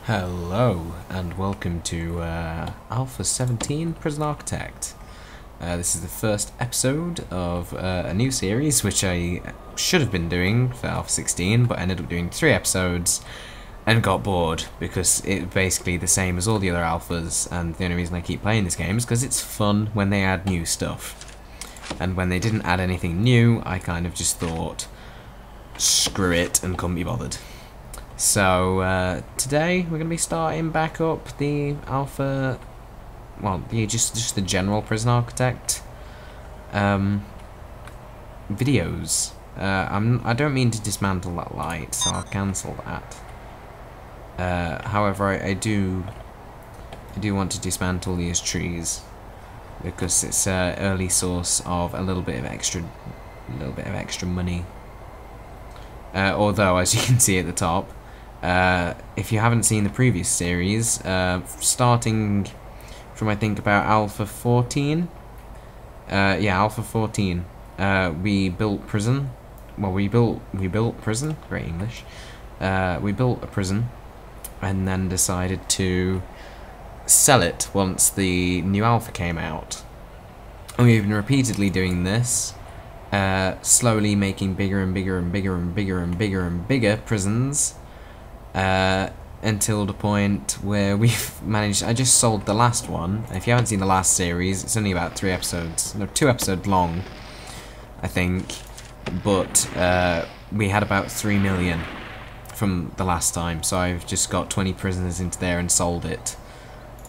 Hello and welcome to Alpha 17 Prison Architect. This is the first episode of a new series which I should have been doing for Alpha 16, but ended up doing 3 episodes and got bored because it's basically the same as all the other alphas, and the only reason I keep playing this game is because it's fun when they add new stuff. And when they didn't add anything new, I kind of just thought, screw it and couldn't be bothered. So today we're going to be starting back up the alpha, well, just the general Prison Architect videos. I don't mean to dismantle that light, so I'll cancel that. However, I do want to dismantle these trees because it's an early source of a little bit of extra money. Although, as you can see at the top. If you haven't seen the previous series, starting from I think about Alpha 14, Alpha 14, we built prison. Well, we built prison. Great English. We built a prison, and then decided to sell it once the new Alpha came out. And we've been repeatedly doing this, slowly making bigger and bigger and bigger and bigger and bigger and bigger prisons. Until the point where we've managed. I just sold the last one. If you haven't seen the last series, it's only about 3 episodes, no, 2 episodes long, I think. But we had about 3 million from the last time, so I've just got 20 prisoners into there and sold it,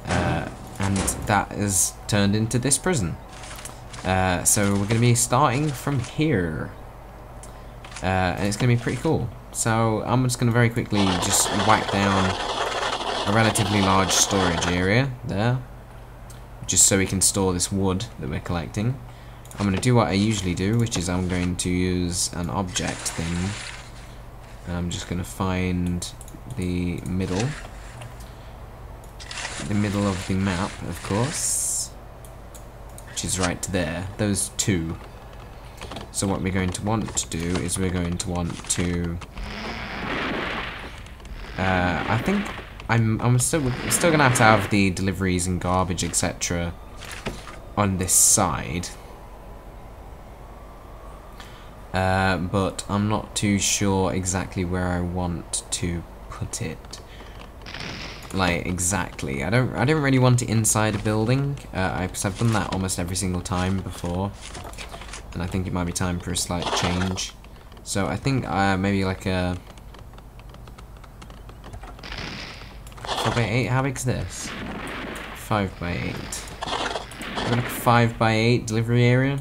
and that has turned into this prison. So we're going to be starting from here, and it's going to be pretty cool. So I'm just going to very quickly just whack down a relatively large storage area there, just so we can store this wood that we're collecting. I'm going to do what I usually do, which is I'm going to use an object thing. And I'm just going to find the middle of the map, of course, which is right there, those two. So what we're going to want to do is we're going to want to I think I'm still gonna have to have the deliveries and garbage, etc. on this side, but I'm not too sure exactly where I want to put it. Like exactly, I don't really want it inside a building. I've done that almost every single time before, and I think it might be time for a slight change. So I think maybe like a 4x8. How big is this? 5x8. Maybe like a 5x8 delivery area,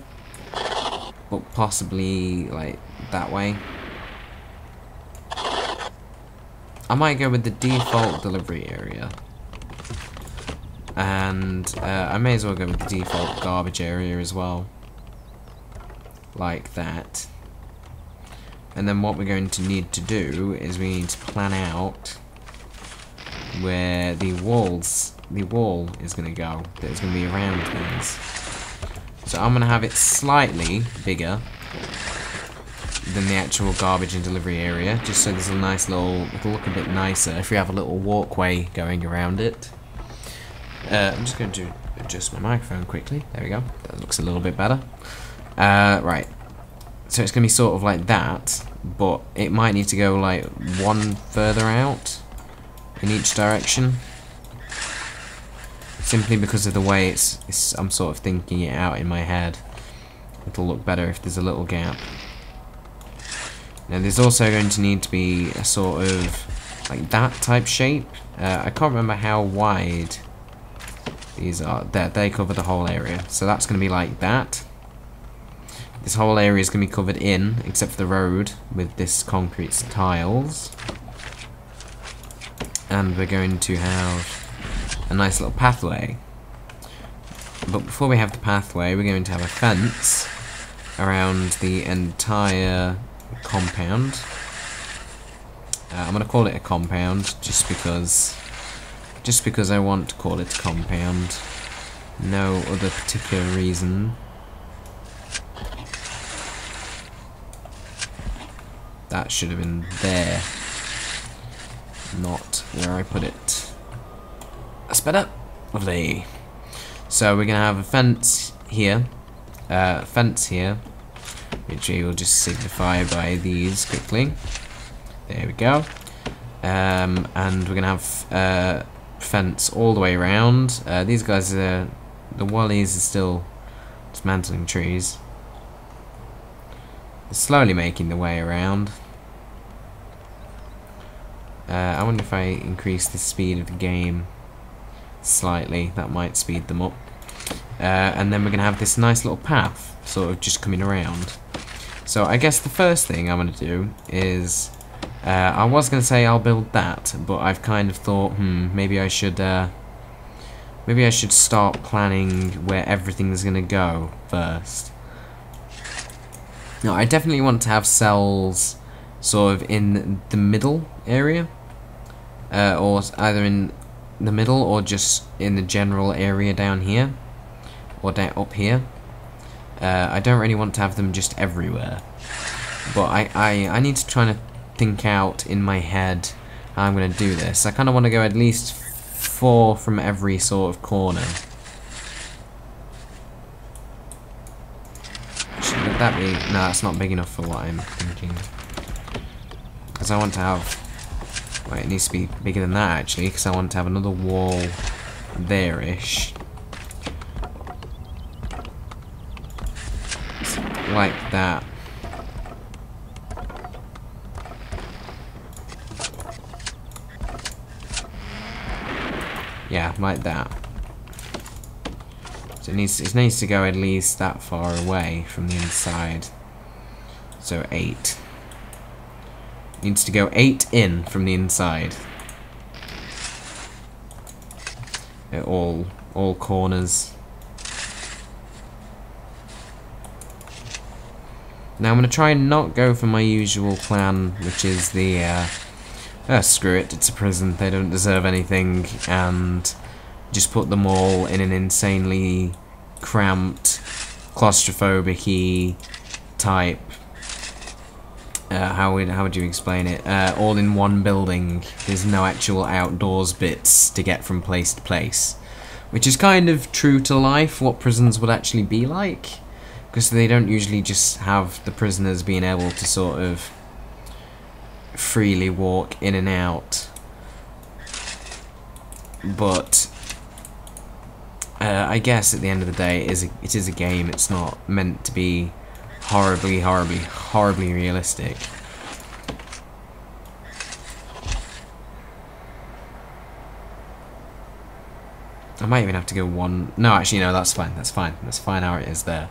but possibly like that way. I might go with the default delivery area, and I may as well go with the default garbage area as well, like that. And then what we're going to need to do is we need to plan out where the wall is going to go, that is going to be around things. So I'm going to have it slightly bigger than the actual garbage and delivery area, just so there's a nice little, it'll look a bit nicer if we have a little walkway going around it. I'm just going to adjust my microphone quickly. There we go. That looks a little bit better. Right. So it's going to be sort of like that, but it might need to go like one further out in each direction, simply because of the way I'm sort of thinking it out in my head. It'll look better if there's a little gap. Now there's also going to need to be a sort of like that type shape. I can't remember how wide these are. They cover the whole area, so that's going to be like that. This whole area is going to be covered in, except for the road, with this concrete tiles. And we're going to have a nice little pathway. But before we have the pathway, we're going to have a fence around the entire compound. I'm going to call it a compound just because I want to call it a compound. No other particular reason. That should have been there. not where I put it. That's better. Lovely. So we're gonna have a fence here, which we will just signify by these quickly. There we go. And we're gonna have fence all the way around. These guys are the Wallies are still dismantling trees. They're slowly making the way around. I wonder if I increase the speed of the game slightly, that might speed them up. And then we're going to have this nice little path sort of just coming around. So I guess the first thing I'm going to do is, I was going to say I'll build that, but I've kind of thought, maybe I should start planning where everything's going to go first. No, I definitely want to have cells sort of in the middle area, or either in the middle or just in the general area down here, or down up here. I don't really want to have them just everywhere, but I need to try to think out in my head how I'm going to do this. I kind of want to go at least 4 from every sort of corner. Should that be? No, that's not big enough for what I'm thinking. Because I want to have... Wait, it needs to be bigger than that actually, because I want to have another wall there-ish. Like that. Yeah, like that. So it needs to go at least that far away from the inside. So 8. Needs to go 8 in from the inside. At all corners. Now I'm going to try and not go for my usual plan, which is the screw it, it's a prison, they don't deserve anything, and just put them all in an insanely cramped, claustrophobic-y type. How would you explain it? All in one building. There's no actual outdoors bits to get from place to place, which is kind of true to life. What prisons would actually be like, because they don't usually just have the prisoners being able to sort of freely walk in and out. But I guess at the end of the day, it is a game. It's not meant to be horribly realistic. I might even have to go one. No, actually, no. That's fine. That's fine. That's fine how it is there.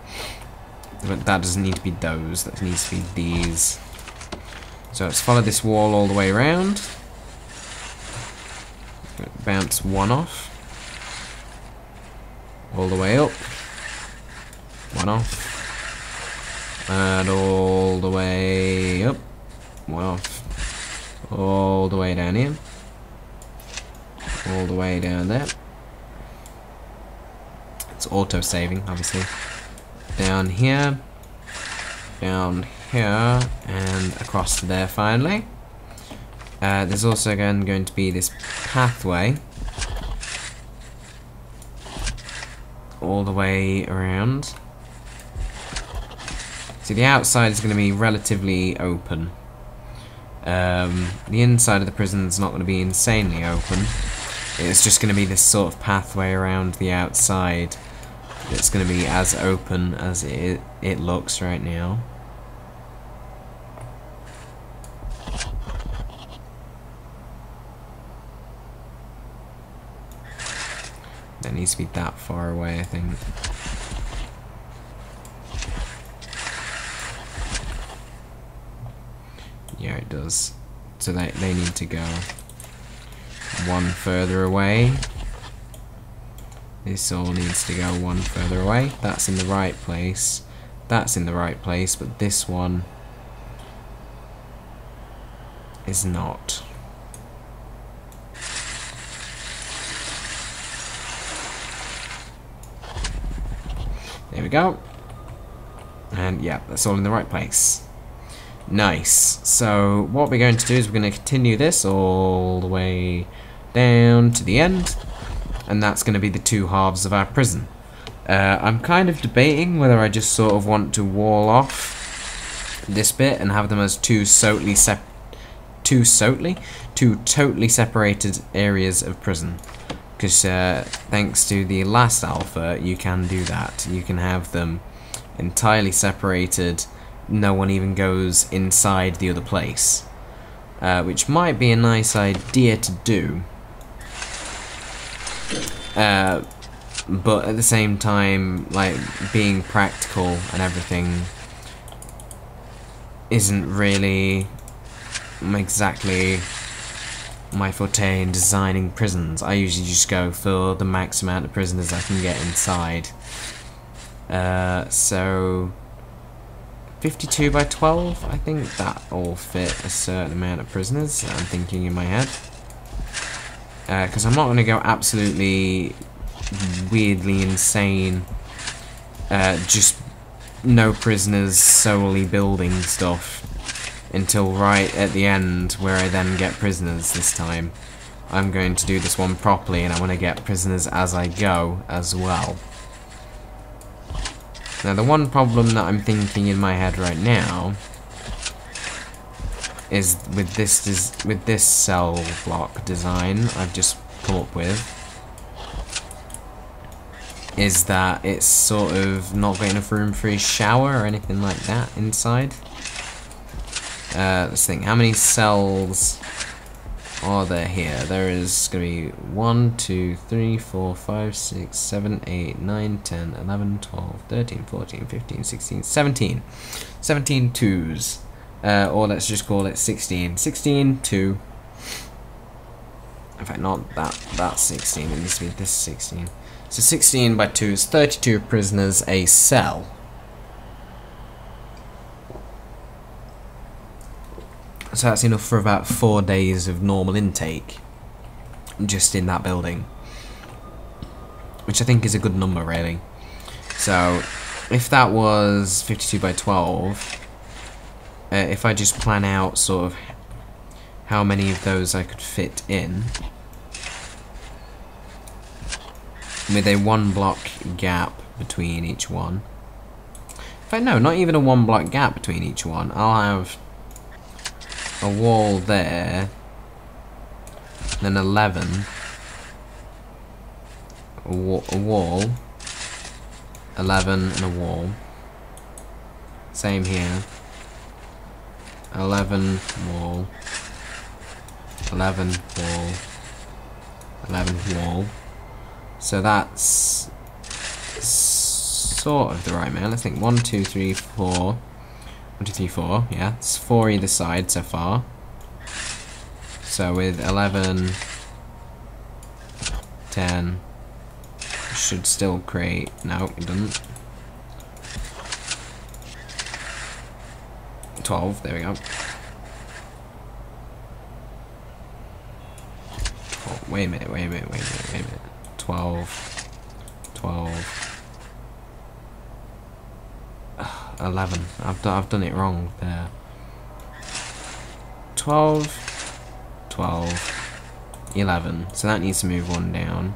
But that doesn't need to be those. That needs to be these. So let's follow this wall all the way around. Bounce one off. All the way up. One off. And all the way up. One off. All the way down here. All the way down there. It's auto-saving, obviously. Down here. Down here. And across to there finally. There's also again going to be this pathway. All the way around. See, the outside is going to be relatively open. The inside of the prison is not going to be insanely open. It's just going to be this sort of pathway around the outside. It's going to be as open as it looks right now. That needs to be that far away, I think. Yeah, it does. So they need to go one further away. This all needs to go one further away. That's in the right place. That's in the right place, but this one is not. There we go. And yeah, that's all in the right place. Nice. So what we're going to do is we're going to continue this all the way down to the end, and that's going to be the two halves of our prison. I'm kind of debating whether I just sort of want to wall off this bit and have them as two totally separated areas of prison. Because thanks to the last alpha, you can do that. You can have them entirely separated. No one even goes inside the other place, which might be a nice idea to do. But at the same time, like, being practical and everything isn't really exactly my forte in designing prisons. I usually just go for the max amount of prisoners I can get inside. So 52 by 12, I think that all fit a certain amount of prisoners that I'm thinking in my head. Because I'm not going to go absolutely weirdly insane, just no prisoners, solely building stuff, until right at the end where I then get prisoners this time. I'm going to do this one properly, and I want to get prisoners as I go as well. Now the one problem that I'm thinking in my head right now is with this cell block design I've just come up with, is that it's sort of not got enough room for a shower or anything like that inside. Let's think, how many cells are there here? There is going to be 1, 2, 3, 4, 5, 6, 7, 8, 9, 10, 11, 12, 13, 14, 15, 16, 17. 17 twos. Or let's just call it 16. 16, 2. In fact, not that 16, it needs to be this 16. So 16 by 2 is 32 prisoners a cell. So that's enough for about 4 days of normal intake, just in that building, which I think is a good number, really. So if that was 52 by 12, if I just plan out sort of how many of those I could fit in, with a 1 block gap between each one. In fact, no, not even a 1 block gap between each one. I'll have a wall there, then 11, a wall, 11 and a wall, same here, 11 wall, 11 wall, 11 wall. So that's sort of the right amount. Let's think, 1, 2, 3, 4. 1, 2, 3, 4, yeah, it's 4 either side so far. So with 11, 10, should still create, no, it doesn't. 12, there we go. Oh, wait a minute. 12, 11. I've done it wrong there. 12, 11. So that needs to move 1 down.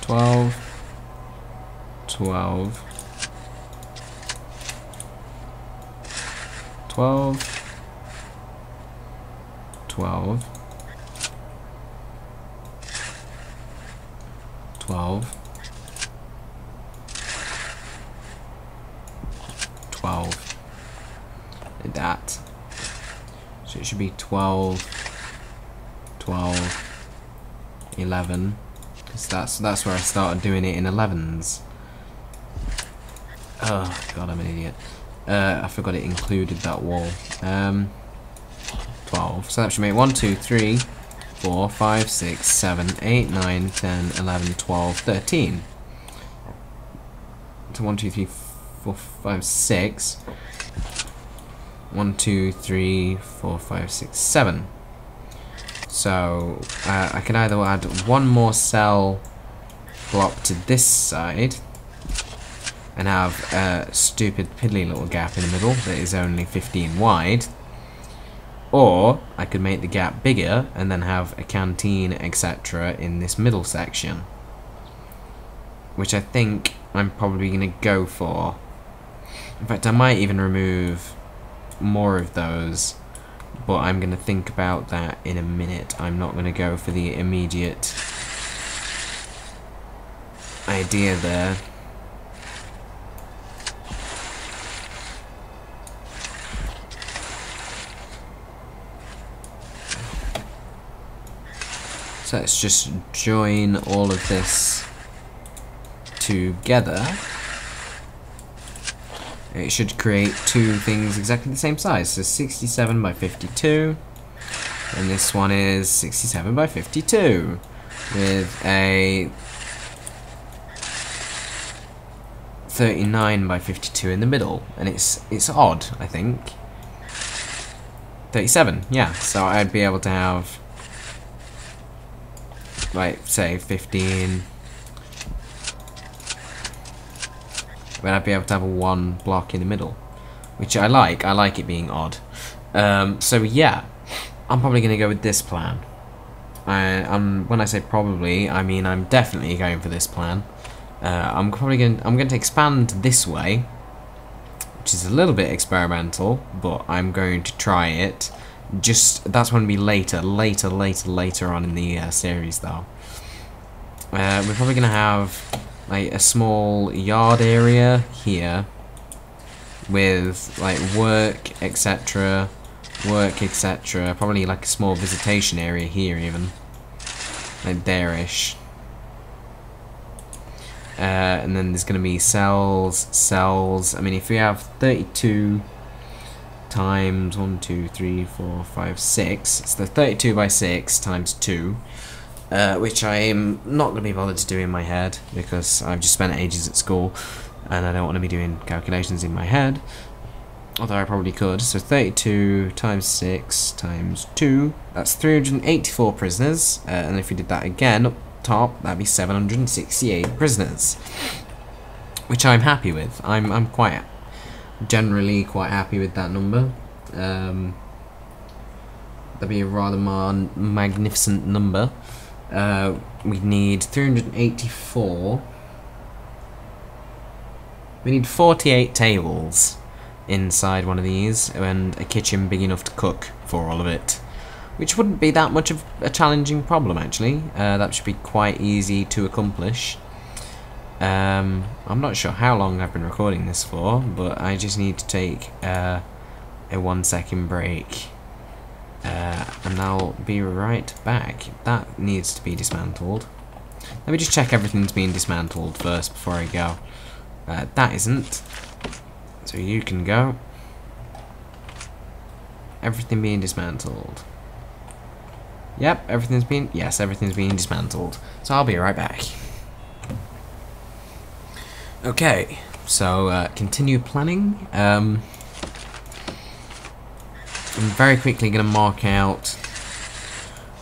12, 12, 12, 12, 12, like that. So it should be 12, 11, because that's where I started doing it in 11s. Oh god, I'm an idiot. I forgot it included that wall. 12. So that should make 1, 2, 3, 4, 5, 6, 7, 8, 9, 10, 11, 12, 13. So 1, 2, 3, 4, 5, 6. 1, 2, 3, 4, 5, 6, 7. So I can either add 1 more cell block to this side, and have a stupid piddly little gap in the middle that is only 15 wide. Or I could make the gap bigger and then have a canteen, etc. in this middle section. Which I think I'm probably going to go for. In fact, I might even remove more of those, but I'm going to think about that in a minute. I'm not going to go for the immediate idea there. So let's just join all of this together. It should create two things exactly the same size. So 67 by 52. And this one is 67 by 52. With a 39 by 52 in the middle. And it's odd, I think. 37, yeah. So I'd be able to have, like, say 15. But I'd be able to have a one block in the middle, which I like. I like it being odd. So yeah, I'm probably going to go with this plan. When I say probably, I mean I'm definitely going for this plan. I'm going to expand this way, which is a little bit experimental, but I'm going to try it. That's going to be later on in the series, though. We're probably going to have like a small yard area here with like work, etc. Probably like a small visitation area here, even like there-ish. And then there's going to be cells. I mean, if we have 32 times 1, 2, 3, 4, 5, 6, it's the 32 by 6 times 2. Which I am not going to be bothered to do in my head, because I've just spent ages at school and I don't want to be doing calculations in my head, although I probably could. So 32 times 6 times 2, that's 384 prisoners, and if we did that again up top, that'd be 768 prisoners, which I'm happy with. I'm generally quite happy with that number. That'd be a rather magnificent number. We need 384. We need 48 tables inside one of these, and a kitchen big enough to cook for all of it, which wouldn't be that much of a challenging problem, actually. That should be quite easy to accomplish. I'm not sure how long I've been recording this for, but I just need to take a 1 second break. And I'll be right back. That needs to be dismantled. Let me just check everything's being dismantled first before I go. That isn't. So you can go. Everything being dismantled. Yep, everything's being dismantled. So I'll be right back. Okay, so continue planning. I'm very quickly going to mark out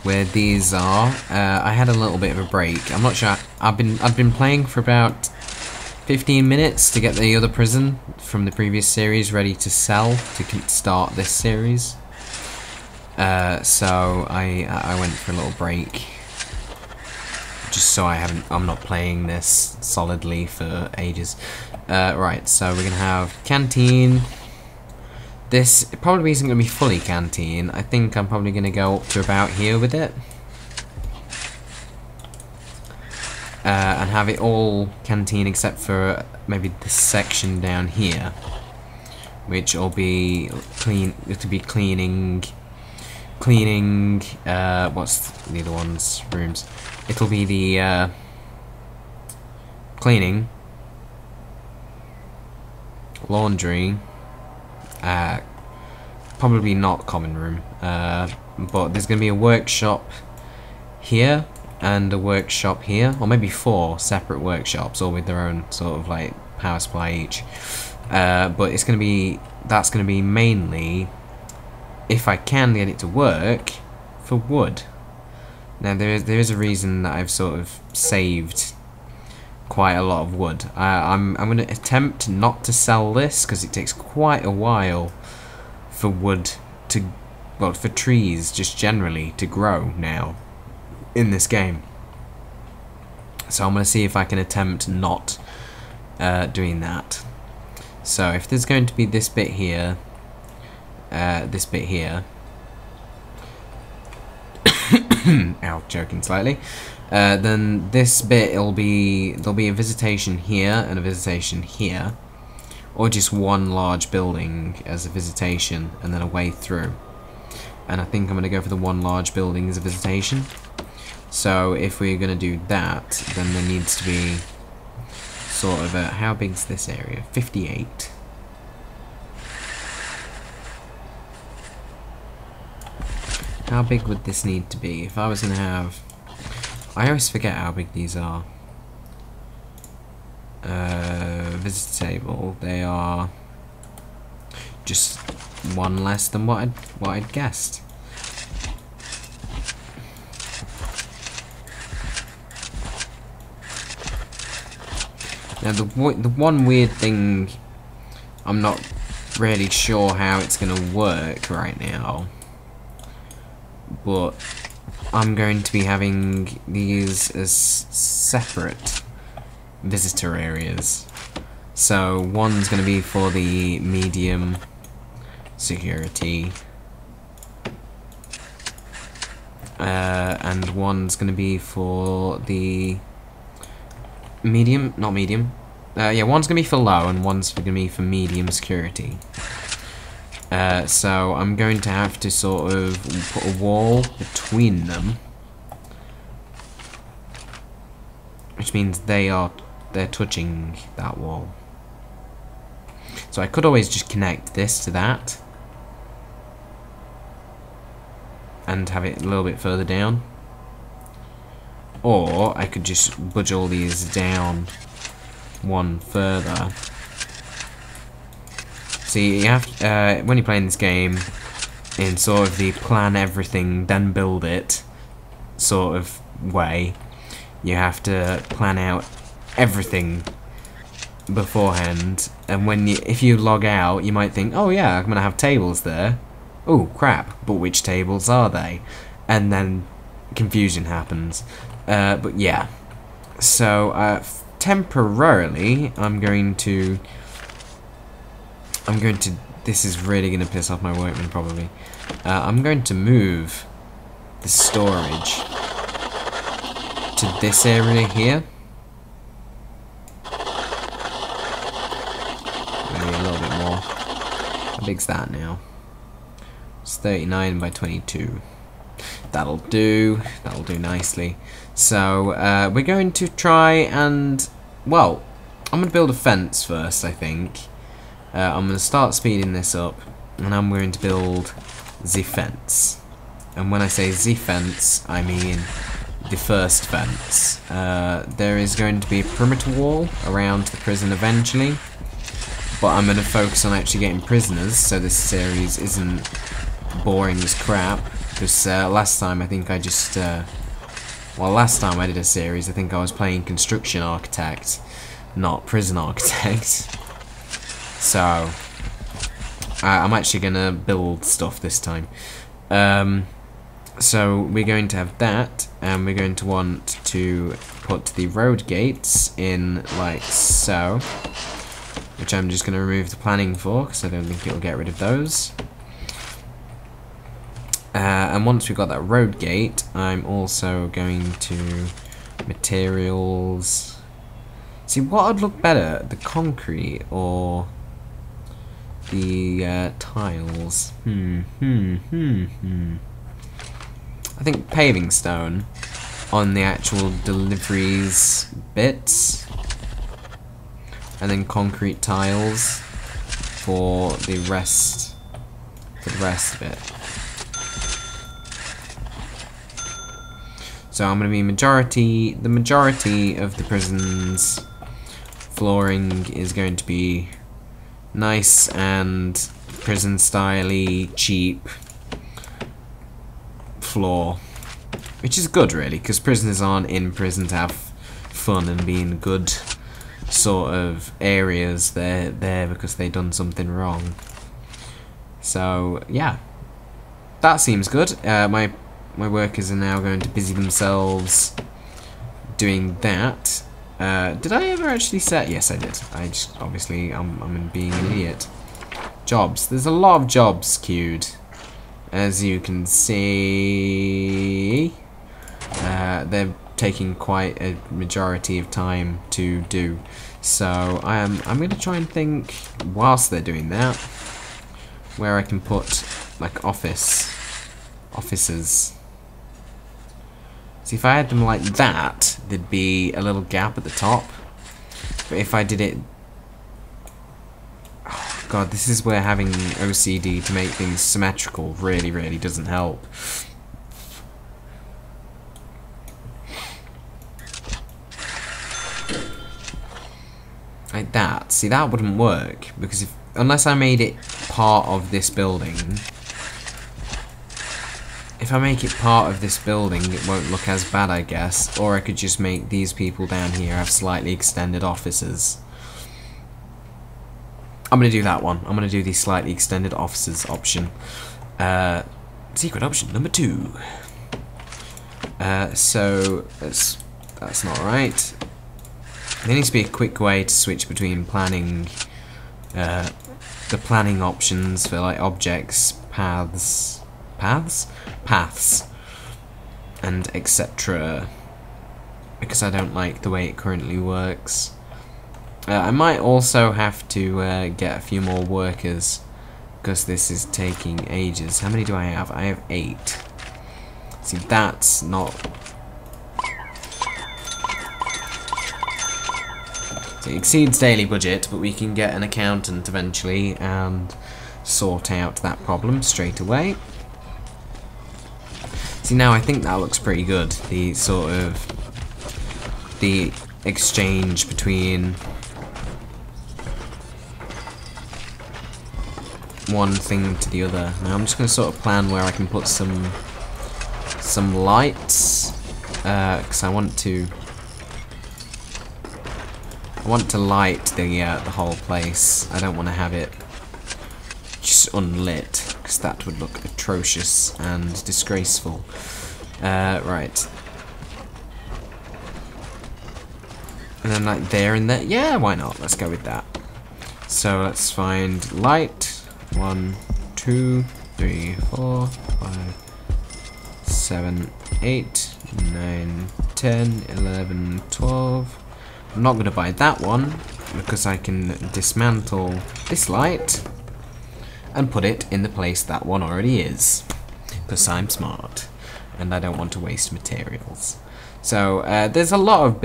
where these are. I had a little bit of a break. I'm not sure. I've been playing for about 15 minutes to get the other prison from the previous series ready to sell to start this series. So I went for a little break, just so I'm not playing this solidly for ages. Right, so we're gonna have canteen. This probably isn't going to be fully canteen. I think I'm probably going to go up to about here with it. And have it all canteen except for maybe this section down here. Which will be cleaning, what's the other one's rooms? It'll be the, cleaning, laundry, probably not common room, but there's going to be a workshop here and a workshop here, or maybe 4 separate workshops, all with their own sort of like power supply each. But that's going to be mainly, if I can get it to work, for wood. Now there is a reason that I've sort of saved quite a lot of wood. I'm going to attempt not to sell this because it takes quite a while for wood to, well, for trees just generally to grow now in this game. So I'm going to see if I can attempt not doing that. So if there's going to be this bit here, ow, joking slightly. Then this bit, there'll be a visitation here and a visitation here, or just one large building as a visitation and then a way through. And I think I'm going to go for the one large building as a visitation. So if we're going to do that, then there needs to be sort of a, how big's this area? 58. How big would this need to be? If I was going to have... I always forget how big these are. Visitor table. They are just one less than what I'd guessed. Now the one weird thing, I'm not really sure how it's going to work right now, but I'm going to be having these as separate visitor areas. So one's going to be for the medium security, and one's going to be for the medium, not medium. Yeah, one's going to be for low and one's going to be for medium security. So I'm going to have to sort of put a wall between them, which means they're touching that wall. So I could always just connect this to that and have it a little bit further down, or I could just budge all these down one further. See, you have when you're playing this game in sort of the plan everything then build it sort of way, you have to plan out everything beforehand, and if you log out, you might think, oh yeah, I'm gonna have tables there. Oh crap, but which tables are they? And then confusion happens. But yeah, so temporarily I'm going to, this is really going to piss off my workmen probably. I'm going to move the storage to this area here. Maybe a little bit more. How big's that now? It's 39 by 22. That'll do nicely. So we're going to try and, well, I'm going to build a fence first, I think. I'm going to start speeding this up, and I'm going to build the fence. And when I say the fence, I mean the first fence. There is going to be a perimeter wall around the prison eventually, but I'm going to focus on actually getting prisoners, so this series isn't boring as crap. Because last time I think I just, well, last time I did a series, I think I was playing Construction Architect, not Prison Architect. So, I'm actually going to build stuff this time. So, we're going to have that, and we're going to want to put the road gates in like so, which I'm just going to remove the planning for, because I don't think it'll get rid of those. And once we've got that road gate, I'm also going to materials. See, what would look better, the concrete or the tiles? I think paving stone on the actual deliveries bits, and then concrete tiles for the rest of it. So I'm going to be the majority of the prison's flooring is going to be nice and prison-style-y, cheap floor, which is good really, because prisoners aren't in prison to have fun and being good sort of areas. They're there because they done something wrong. So yeah, that seems good. My workers are now going to busy themselves doing that. Did I ever actually set? Yes, I did. I just, obviously, I'm being an idiot. Jobs. There's a lot of jobs queued, as you can see. They're taking quite a majority of time to do. So I'm going to try and think whilst they're doing that, where I can put like offices. See, if I had them like that, there'd be a little gap at the top. But if I did it... Oh, God, this is where having OCD to make things symmetrical really, really doesn't help. Like that. See, that wouldn't work. Because unless I made it part of this building... If I make it part of this building, it won't look as bad, I guess. Or I could just make these people down here have slightly extended offices. I'm going to do that one. I'm going to do the slightly extended offices option. Secret option number 2. So, that's not right. There needs to be a quick way to switch between planning... the planning options for like objects, paths, and etc. Because I don't like the way it currently works. I might also have to get a few more workers because this is taking ages. How many do I have? I have 8. See, that's not... So it exceeds daily budget, but we can get an accountant eventually and sort out that problem straight away. See, now I think that looks pretty good. The sort of... the exchange between... one thing to the other. Now I'm just going to sort of plan where I can put some lights, because I want to light the whole place. I don't want to have it just unlit, because that would look atrocious and disgraceful. Right. And then like there and there. Yeah, why not? Let's go with that. So let's find light. 1, 2, 3, 4, 5, 7, 8, 9, 10, 11, 12. I'm not going to buy that one because I can dismantle this light and put it in the place that one already is, because I'm smart and I don't want to waste materials. So there's a lot of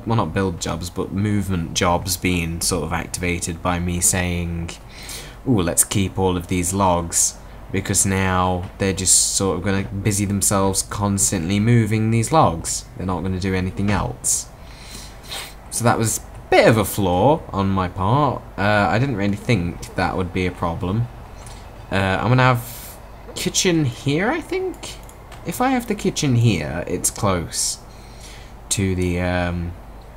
not build jobs, but movement jobs being sort of activated by me saying, ooh, let's keep all of these logs, because now they're just sort of going to busy themselves constantly moving these logs. They're not going to do anything else. So that was a bit of a flaw on my part. I didn't really think that would be a problem. I'm going to have kitchen here, I think. If I have the kitchen here, it's close to the... I mean,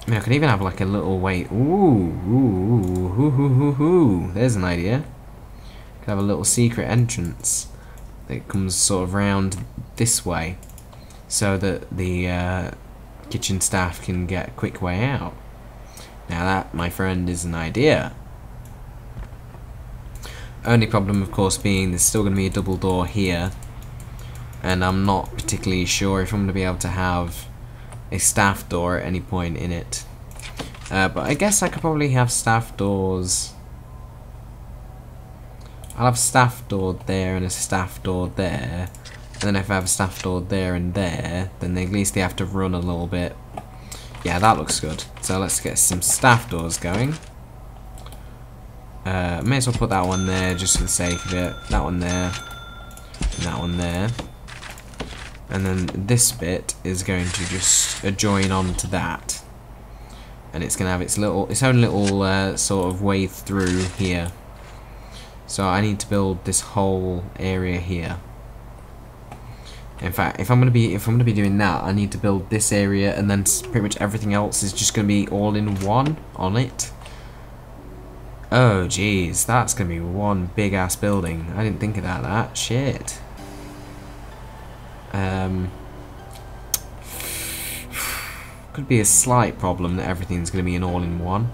I could even have like a little way... Ooh, there's an idea. Could have a little secret entrance that comes sort of round this way, so that the kitchen staff can get a quick way out. Now that, my friend, is an idea. Only problem, of course, being there's still going to be a double door here, and I'm not particularly sure if I'm going to be able to have a staff door at any point in it. But I guess I could probably have staff doors. I'll have a staff door there and a staff door there. And then if I have a staff door there and there, then at least they have to run a little bit. Yeah, that looks good. So let's get some staff doors going. May as well put that one there just for the sake of it. That one there. And that one there. And then this bit is going to just join on to that. And it's going to have its own little sort of way through here. So I need to build this whole area here. In fact, if I'm gonna be doing that, I need to build this area, and then pretty much everything else is just gonna be all in one on it. Oh jeez, that's gonna be one big ass building. I didn't think of that. Shit. Could be a slight problem that everything's gonna be an all-in-one,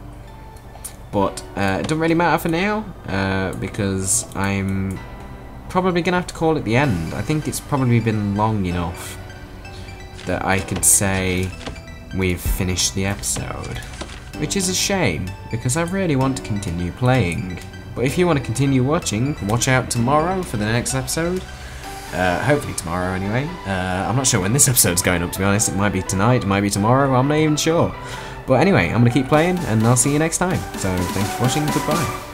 but it doesn't really matter for now because I'm probably gonna have to call it the end. I think it's probably been long enough that I could say we've finished the episode, which is a shame because I really want to continue playing. But if you want to continue watching, watch out tomorrow for the next episode. Hopefully tomorrow anyway. I'm not sure when this episode's going up, to be honest. It might be tonight, it might be tomorrow, I'm not even sure. But anyway, I'm going to keep playing and I'll see you next time. So thanks for watching, goodbye.